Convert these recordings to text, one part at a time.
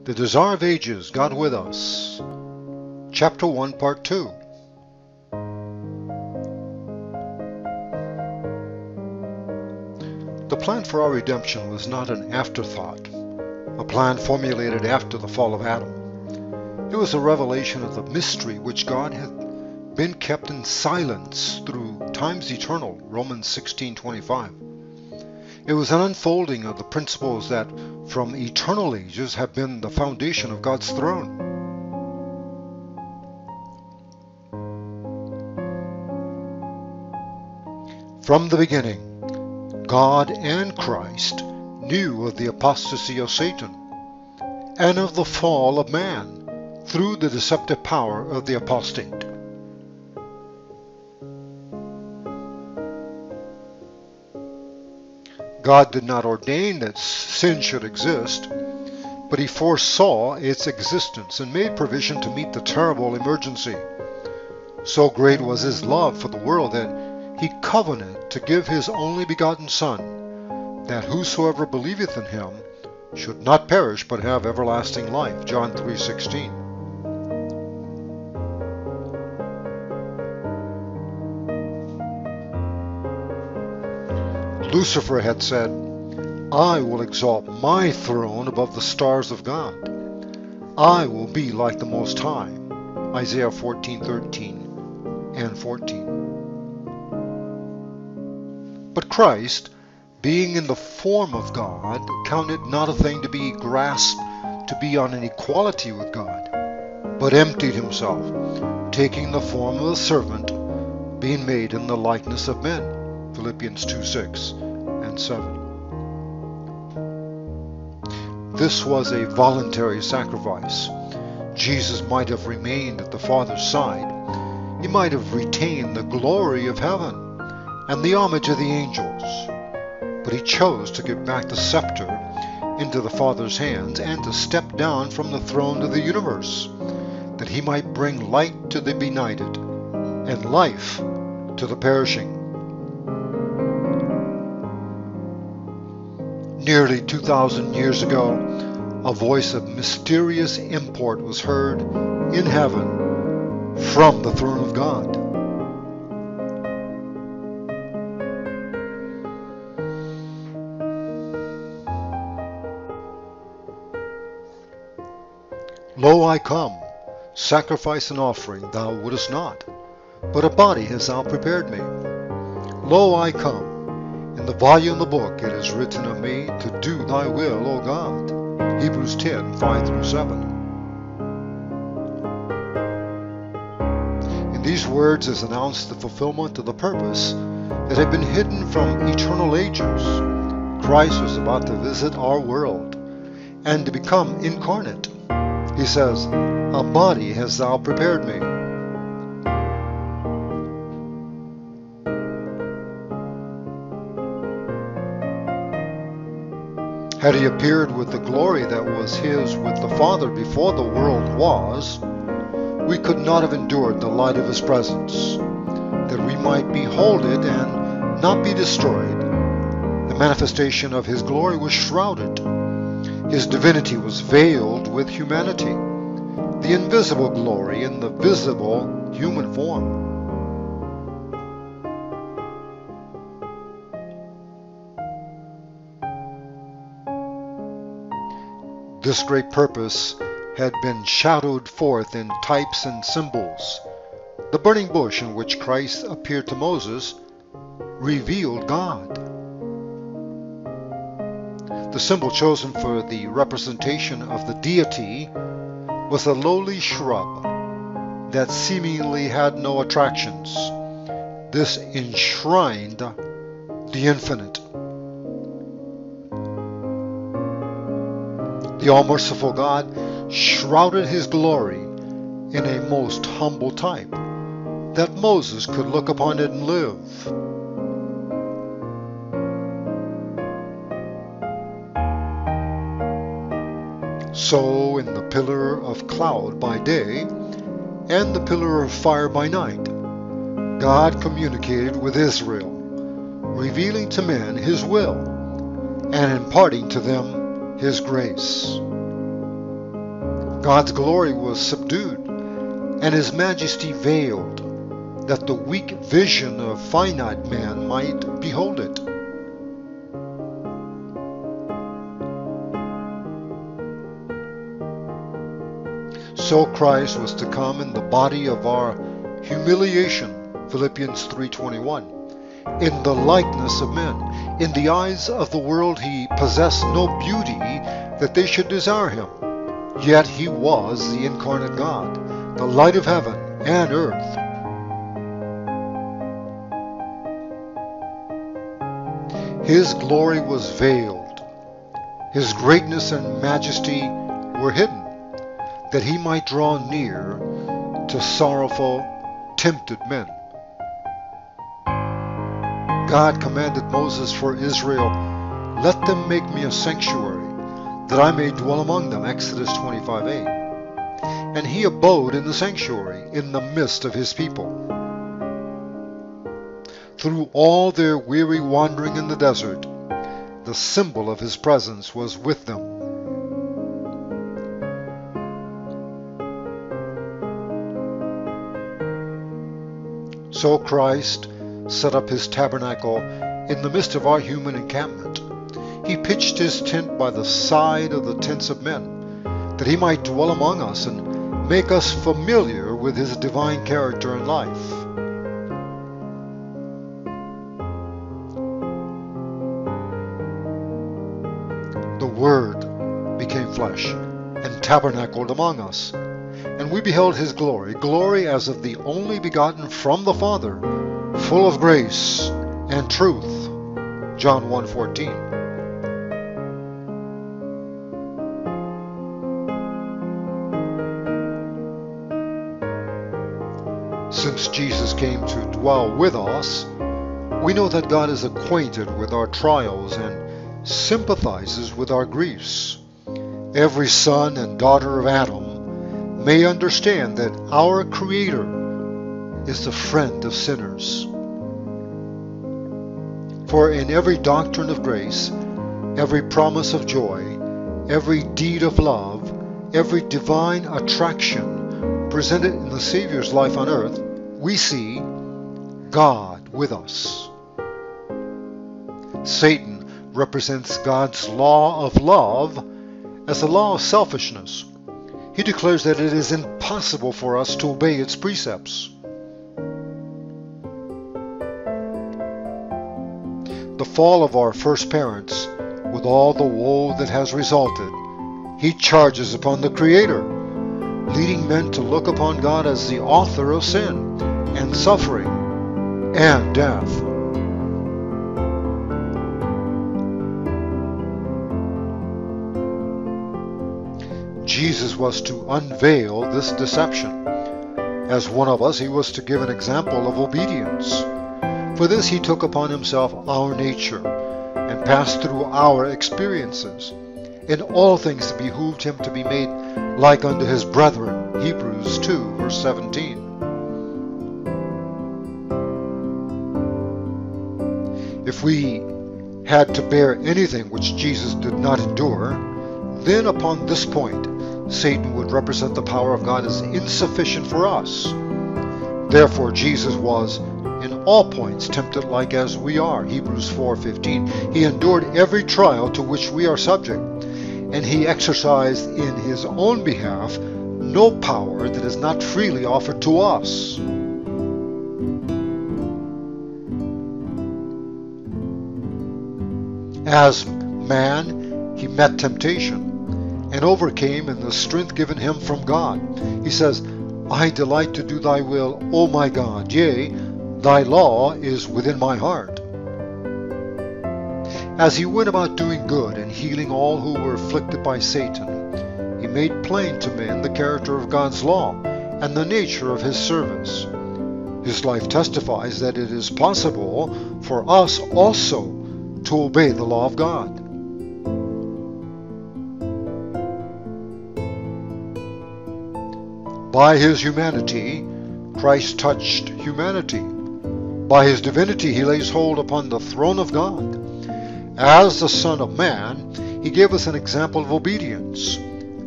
The Desire of Ages, God with Us. Chapter 1, Part 2. The plan for our redemption was not an afterthought, a plan formulated after the fall of Adam. It was a revelation of the mystery which God had been kept in silence through times eternal, Romans 16:25. It was an unfolding of the principles that from eternal ages have been the foundation of God's throne. From the beginning, God and Christ knew of the apostasy of Satan and of the fall of man through the deceptive power of the apostate. God did not ordain that sin should exist, but he foresaw its existence and made provision to meet the terrible emergency. So great was his love for the world that he covenanted to give his only begotten Son, that whosoever believeth in him should not perish but have everlasting life. John 3:16. Lucifer had said, "I will exalt my throne above the stars of God. I will be like the Most High." Isaiah 14:13 and 14. But Christ, being in the form of God, counted not a thing to be grasped to be on an equality with God, but emptied himself, taking the form of a servant, being made in the likeness of men. Philippians 2:6 and 7. This was a voluntary sacrifice. Jesus might have remained at the Father's side. He might have retained the glory of heaven and the homage of the angels. But he chose to give back the scepter into the Father's hands and to step down from the throne of the universe, that he might bring light to the benighted and life to the perishing. Nearly 2,000 years ago, a voice of mysterious import was heard in heaven from the throne of God. Lo, I come, sacrifice and offering thou wouldest not, but a body hast thou prepared me. Lo, I come. In the volume of the book it is written of me to do thy will, O God. Hebrews 10:5-7. In these words is announced the fulfillment of the purpose that had been hidden from eternal ages. Christ was about to visit our world and to become incarnate. He says, "A body hast thou prepared me." Had he appeared with the glory that was his with the Father before the world was, we could not have endured the light of his presence, that we might behold it and not be destroyed. The manifestation of his glory was shrouded. His divinity was veiled with humanity, the invisible glory in the visible human form. This great purpose had been shadowed forth in types and symbols. The burning bush in which Christ appeared to Moses revealed God. The symbol chosen for the representation of the deity was a lowly shrub that seemingly had no attractions. This enshrined the infinite. The all-merciful God shrouded his glory in a most humble type, that Moses could look upon it and live. So in the pillar of cloud by day and the pillar of fire by night, God communicated with Israel, revealing to men his will and imparting to them his grace. God's glory was subdued, and his majesty veiled, that the weak vision of finite man might behold it. So Christ was to come in the body of our humiliation, Philippians 3:21. In the likeness of men. In the eyes of the world he possessed no beauty that they should desire him. Yet he was the incarnate God, the light of heaven and earth. His glory was veiled. His greatness and majesty were hidden, that he might draw near to sorrowful, tempted men. God commanded Moses for Israel, "Let them make me a sanctuary, that I may dwell among them," Exodus 25:8. And he abode in the sanctuary, in the midst of his people. Through all their weary wandering in the desert, the symbol of his presence was with them. So Christ set up his tabernacle in the midst of our human encampment. He pitched his tent by the side of the tents of men, that he might dwell among us and make us familiar with his divine character and life. The Word became flesh and tabernacled among us, and we beheld his glory, glory as of the only begotten from the Father, full of grace and truth. John 1:14. Since Jesus came to dwell with us, we know that God is acquainted with our trials and sympathizes with our griefs. Every son and daughter of Adam may understand that our Creator is the friend of sinners. For in every doctrine of grace, every promise of joy, every deed of love, every divine attraction presented in the Savior's life on earth, we see God with us. Satan represents God's law of love as a law of selfishness. He declares that it is impossible for us to obey its precepts. The fall of our first parents, with all the woe that has resulted, he charges upon the Creator, leading men to look upon God as the author of sin and suffering and death. Jesus was to unveil this deception. As one of us, he was to give an example of obedience. For this he took upon himself our nature and passed through our experiences. In all things it behooved him to be made like unto his brethren. Hebrews 2, verse 17. If we had to bear anything which Jesus did not endure, then upon this point Satan would represent the power of God as insufficient for us. Therefore Jesus was in all points tempted like as we are. Hebrews 4:15. He endured every trial to which we are subject, and he exercised in his own behalf no power that is not freely offered to us. As man, he met temptation and overcame in the strength given him from God. He says, "I delight to do thy will, O my God, yea, thy law is within my heart." As he went about doing good and healing all who were afflicted by Satan, he made plain to men the character of God's law and the nature of his service. His life testifies that it is possible for us also to obey the law of God. By his humanity, Christ touched humanity. By his divinity, he lays hold upon the throne of God. As the Son of Man, he gave us an example of obedience.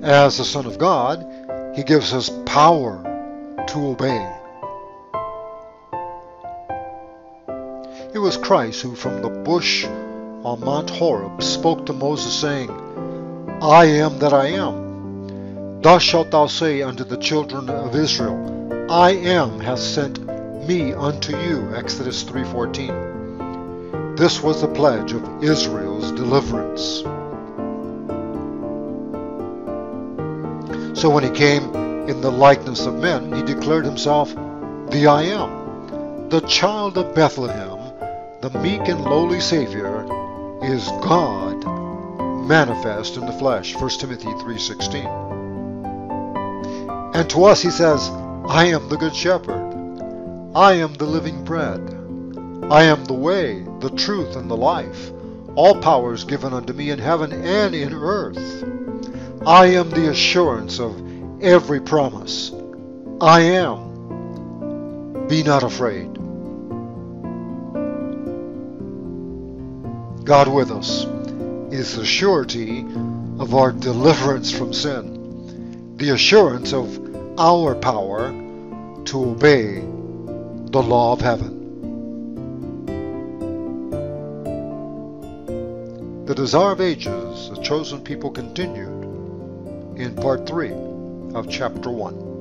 As the Son of God, he gives us power to obey. It was Christ who from the bush on Mount Horeb spoke to Moses, saying, I am that I am. Thus shalt thou say unto the children of Israel, I am hath sent me unto you. Exodus 3:14. This was the pledge of Israel's deliverance. So when he came in the likeness of men, he declared himself the I am. The child of Bethlehem, the meek and lowly Savior, is God manifest in the flesh. 1 Timothy 3:16. And to us he says, I am the good shepherd. I am the living bread. I am the way, the truth, and the life. All power is given unto me in heaven and in earth. I am the assurance of every promise. I am. Be not afraid. God with us is the surety of our deliverance from sin, the assurance of our power to obey the law of heaven. The Desire of Ages, a chosen people, continued in part 3 of chapter 1.